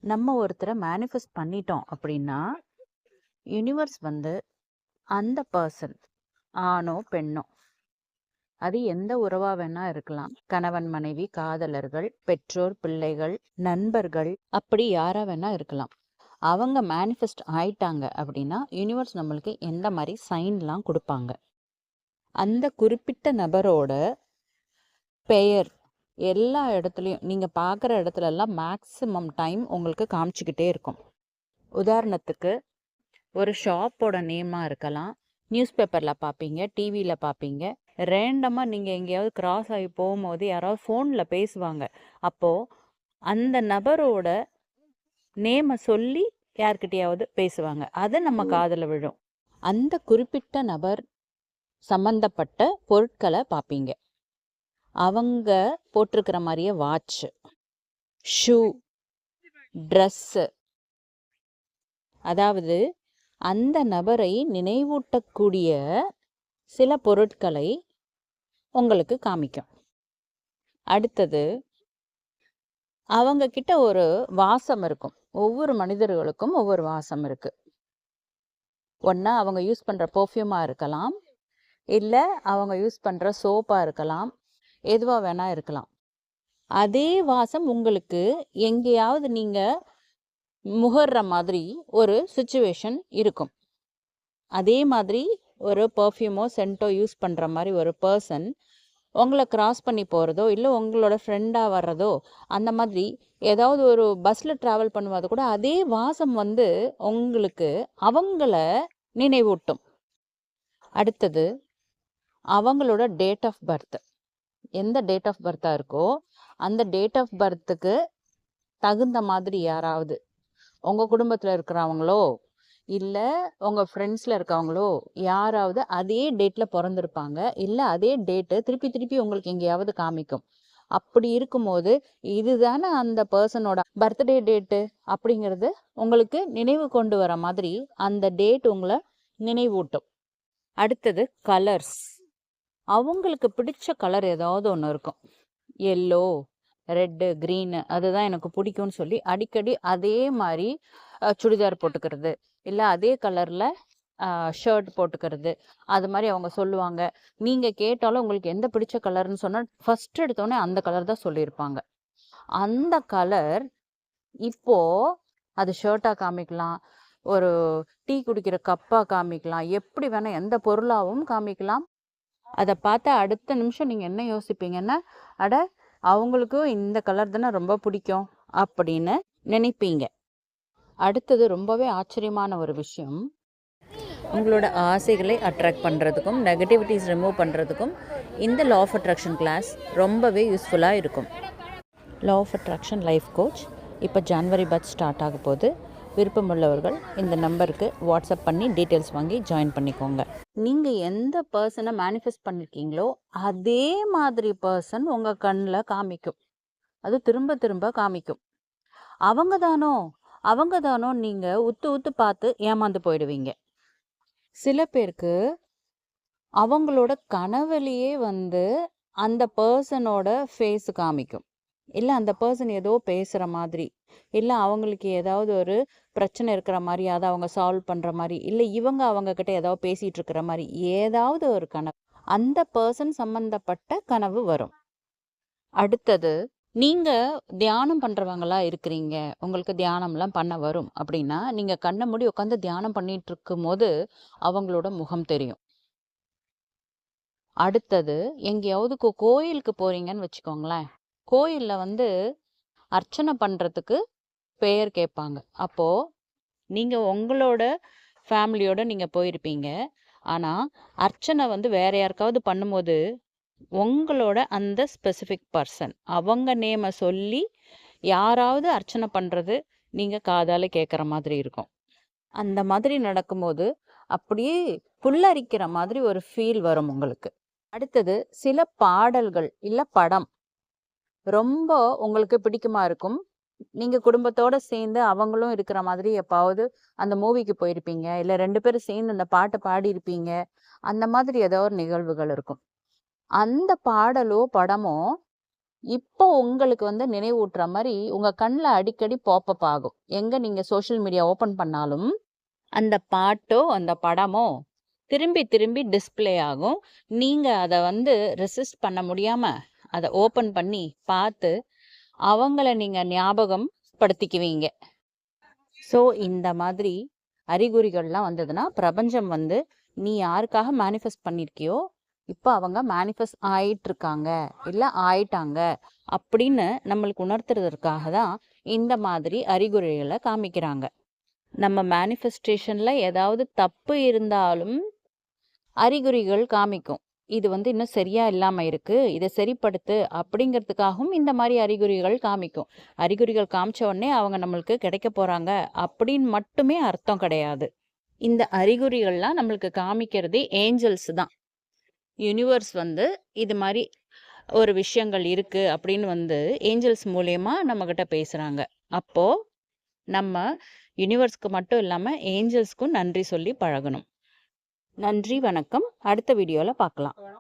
நம்ம ஒருத்தரை மேனிஃபெஸ்ட் பண்ணிட்டோம் அப்படின்னா, யுனிவர்ஸ் வந்து அந்த பர்சன் ஆணோ, பெண்ணோ அது எந்த உறவா வேணா இருக்கலாம். கணவன், மனைவி, காதலர்கள், பெற்றோர், பிள்ளைகள், நண்பர்கள் அப்படி யாரா வேணா இருக்கலாம். அவங்க மேனிஃபெஸ்ட் ஆயிட்டாங்க அப்படின்னா, யுனிவர்ஸ் நம்மளுக்கு எந்த மாதிரி சைன்லாம் கொடுப்பாங்க. அந்த குறிப்பிட்ட நபரோட பெயர் எல்லா இடத்துலையும் நீங்கள் பார்க்குற இடத்துலலாம் மேக்ஸிமம் டைம் உங்களுக்கு காமிச்சிக்கிட்டே இருக்கும். உதாரணத்துக்கு ஒரு ஷாப்போட நேமாக இருக்கலாம், நியூஸ் பேப்பரில் பார்ப்பீங்க, டிவியில் பார்ப்பீங்க. ரேண்டமாக நீங்கள் எங்கேயாவது கிராஸ் ஆகி போகும்போது யாராவது ஃபோனில் பேசுவாங்க. அப்போது அந்த நபரோட நேமை சொல்லி யார்கிட்டயாவது பேசுவாங்க. அது நம்ம காதில் விழும். அந்த குறிப்பிட்ட நபர் சம்பந்தப்பட்ட பொருட்களை பார்ப்பீங்க. அவங்க போட்டிருக்கிற மாதிரியே வாட்ச், ஷூ, ட்ரெஸ்ஸு, அதாவது அந்த நபரை நினைவூட்டக்கூடிய சில பொருட்களை உங்களுக்கு காமிக்கும். அடுத்தது அவங்க கிட்ட ஒரு வாசம் இருக்கும். ஒவ்வொரு மனிதர்களுக்கும் ஒவ்வொரு வாசம் இருக்கு. ஒன்று அவங்க யூஸ் பண்ணுற பர்ஃப்யூமாக இருக்கலாம், இல்லை அவங்க யூஸ் பண்ணுற சோப்பாக இருக்கலாம், எதுவாக வேணா இருக்கலாம். அதே வாசம் உங்களுக்கு எங்கேயாவது நீங்கள் முகர்ற மாதிரி ஒரு சுச்சுவேஷன் இருக்கும். அதே மாதிரி ஒரு பர்ஃப்யூமோ சென்ட்டோ யூஸ் பண்ணுற மாதிரி ஒரு பர்சன் உங்களை கிராஸ் பண்ணி போகிறதோ, இல்லை உங்களோட ஃப்ரெண்டாக வர்றதோ, அந்த மாதிரி ஏதாவது ஒரு பஸ்ஸில் ட்ராவல் பண்ணும்போது கூட அதே வாசம் வந்து உங்களுக்கு அவங்கள நினைவூட்டும். அடுத்தது அவங்களோட டேட் ஆஃப் பர்த். எந்த டேட் ஆஃப் பர்த்தாக இருக்கோ அந்த டேட் ஆஃப் பர்த்துக்கு தகுந்த மாதிரி யாராவது உங்கள் குடும்பத்தில் இருக்கிறவங்களோ, இல்லை உங்கள் ஃப்ரெண்ட்ஸில் இருக்கவங்களோ யாராவது அதே டேட்டில் பிறந்திருப்பாங்க. இல்லை அதே டேட்டு திருப்பி திருப்பி உங்களுக்கு எங்கேயாவது காமிக்கும். அப்படி இருக்கும்போது இதுதானே அந்த பர்சனோட பர்த்டே டேட்டு அப்படிங்கிறது உங்களுக்கு நினைவு கொண்டு வர மாதிரி அந்த டேட் உங்களை நினைவூட்டும். அடுத்தது கலர்ஸ். அவங்களுக்கு பிடிச்ச கலர் ஏதாவது ஒன்று இருக்கும். எல்லோ, ரெட்டு, க்ரீனு அதுதான் எனக்கு பிடிக்கும்னு சொல்லி அடிக்கடி அதே மாதிரி சுடிதார் போட்டுக்கிறது, இல்லை அதே கலரில் ஷர்ட் போட்டுக்கிறது, அது மாதிரி அவங்க சொல்லுவாங்க. நீங்கள் கேட்டாலும் உங்களுக்கு எந்த பிடிச்ச கலர்னு சொன்னால் ஃபஸ்ட் எடுத்தோடனே அந்த கலர் தான் சொல்லியிருப்பாங்க. அந்த கலர் இப்போது அது ஷர்ட்டாக காமிக்கலாம், ஒரு டீ குடிக்கிற கப்பாக காமிக்கலாம், எப்படி வேணால் எந்த பொருளாகவும் காமிக்கலாம். அதை பார்த்தா அடுத்த நிமிஷம் நீங்கள் என்ன யோசிப்பீங்கன்னா, அட அவங்களுக்கும் இந்த கலர் தானே ரொம்ப பிடிக்கும் அப்படின்னு நினைப்பீங்க. அடுத்தது ரொம்பவே ஆச்சரியமான ஒரு விஷயம், உங்களோட ஆசைகளை அட்ராக்ட் பண்ணுறதுக்கும் நெகட்டிவிட்டிஸ் ரிமூவ் பண்ணுறதுக்கும் இந்த லா ஆஃப் அட்ராக்ஷன் கிளாஸ் ரொம்பவே யூஸ்ஃபுல்லாக இருக்கும். Law of attraction life coach இப்போ ஜனவரி பேட்ச் ஸ்டார்ட் ஆக போகுது. விருப்பமுள்ளவர்கள் இந்த நம்பருக்கு வாட்ஸ்அப் பண்ணி டீட்டெயில்ஸ் வாங்கி ஜாயின் பண்ணிக்கோங்க. நீங்கள் எந்த பர்சனை மேனிஃபெஸ்ட் பண்ணியிருக்கீங்களோ அதே மாதிரி பர்சன் உங்கள் கண்ணில் காமிக்கும். அது திரும்ப திரும்ப காமிக்கும். அவங்க தானோ நீங்கள் உத்து உத்து பார்த்து ஏமாந்து போயிடுவீங்க. சில பேருக்கு அவங்களோட கனவுலையே வந்து அந்த பர்சனோட ஃபேஸ் காமிக்கும். இல்லை அந்த பர்சன் ஏதோ பேசுகிற மாதிரி, இல்லை அவங்களுக்கு ஏதாவது ஒரு பிரச்சனை இருக்கிற மாதிரி, அதை அவங்க சால்வ் பண்ணுற மாதிரி, இல்லை இவங்க அவங்கக்கிட்ட ஏதாவது பேசிகிட்டு இருக்கிற மாதிரி ஏதாவது ஒரு கனவு, அந்த பர்சன் சம்மந்தப்பட்ட கனவு வரும். அடுத்தது நீங்கள் தியானம் பண்ணுறவங்களா இருக்கிறீங்க, உங்களுக்கு தியானம்லாம் பண்ண வரும் அப்படின்னா நீங்கள் கண்ணை மூடி உட்காந்து தியானம் பண்ணிட்டு இருக்கும் போது அவங்களோட முகம் தெரியும். அடுத்தது எங்கேயாவது கோயிலுக்கு போகிறீங்கன்னு வச்சுக்கோங்களேன், கோயிலில் வந்து அர்ச்சனை பண்ணுறதுக்கு பெயர் கேட்பாங்க. அப்போது நீங்கள் உங்களோட ஃபேமிலியோடு நீங்கள் போயிருப்பீங்க. ஆனால் அர்ச்சனை வந்து வேறு யாருக்காவது பண்ணும்போது உங்களோட அந்த ஸ்பெசிஃபிக் பர்சன் அவங்க நேமை சொல்லி யாராவது அர்ச்சனை பண்ணுறது நீங்கள் காதால் கேட்குற மாதிரி இருக்கும். அந்த மாதிரி நடக்கும்போது அப்படியே புல்லரிக்கிற மாதிரி ஒரு ஃபீல் வரும் உங்களுக்கு. அடுத்தது சில பாடல்கள் இல்லை படம் ரொம்ப உங்களுக்கு பிடிக்குமா இருக்கும். நீங்கள் குடும்பத்தோடு சேர்ந்து அவங்களும் இருக்கிற மாதிரி எப்பாவது அந்த மூவிக்கு போயிருப்பீங்க, இல்லை 2 பேரும் சேர்ந்து அந்த பாட்டை பாடியிருப்பீங்க. அந்த மாதிரி ஏதோ ஒரு நிகழ்வுகள் இருக்கும். அந்த பாடலோ படமோ இப்போ உங்களுக்கு வந்து நினைவூட்டுற மாரி உங்க கண்ல அடிக்கடி பாப்பப் ஆகும். எங்க நீங்க சோஷியல் மீடியா ஓப்பன் பண்ணாலும், அந்த பாட்டோ, அந்த படமோ திரும்பி திரும்பி டிஸ்ப்ளே ஆகும். நீங்க அத வந்து ரெசிஸ்ட் பண்ண முடியாம, அத ஓப்பன் பண்ணி பார்த்து, அவங்கள நீங்க ஞாபகம் படுத்திக்குவீங்க. ஸோ, இந்த மாதிரி அறிகுறிகள்லாம் வந்ததுன்னா, பிரபஞ்சம் வந்து நீ யாருக்காக மேனிஃபெஸ்ட் பண்ணியிருக்கியோ, இப்ப அவங்க மேனிஃபெஸ்ட் ஆயிட்டுருக்காங்க, இல்ல ஆயிட்டாங்க அப்படின்னு நம்மளுக்கு உணர்த்துறதற்காக தான் இந்த மாதிரி அறிகுறிகள காமிக்கிறாங்க. நம்ம மேனிஃபெஸ்டேஷன்ல ஏதாவது தப்பு இருந்தாலும் அறிகுறிகள் காமிக்கும். இது வந்து இன்னும் சரியா இல்லாம இருக்கு. இத சரிப்படுத்து அப்படிங்கிறதுக்காகவும் இந்த மாரி அறிகுறிகள் காமிக்கும். அறிகுறிகள் காமிச்ச உடனே அவங்க நம்மளுக்கு கிடைக்க போறாங்க அப்படின்னு மட்டுமே அர்த்தம் கிடையாது. இந்த அறிகுறிகள்லாம் நம்மளுக்கு காமிக்கிறதே ஏஞ்சல்ஸ் தான். யுனிவர்ஸ் வந்து இது மாரி ஒரு விஷயங்கள் இருக்கு அப்படின்னு வந்து ஏஞ்சல்ஸ் மூலியமா நம்மகிட்ட பேசுறாங்க. அப்போ நம்ம யுனிவர்ஸ்க்கு மட்டும் இல்லாம ஏஞ்சல்ஸ்க்கும் நன்றி சொல்லி பழகணும். நன்றி, வணக்கம். அடுத்த வீடியோல பார்க்கலாம்.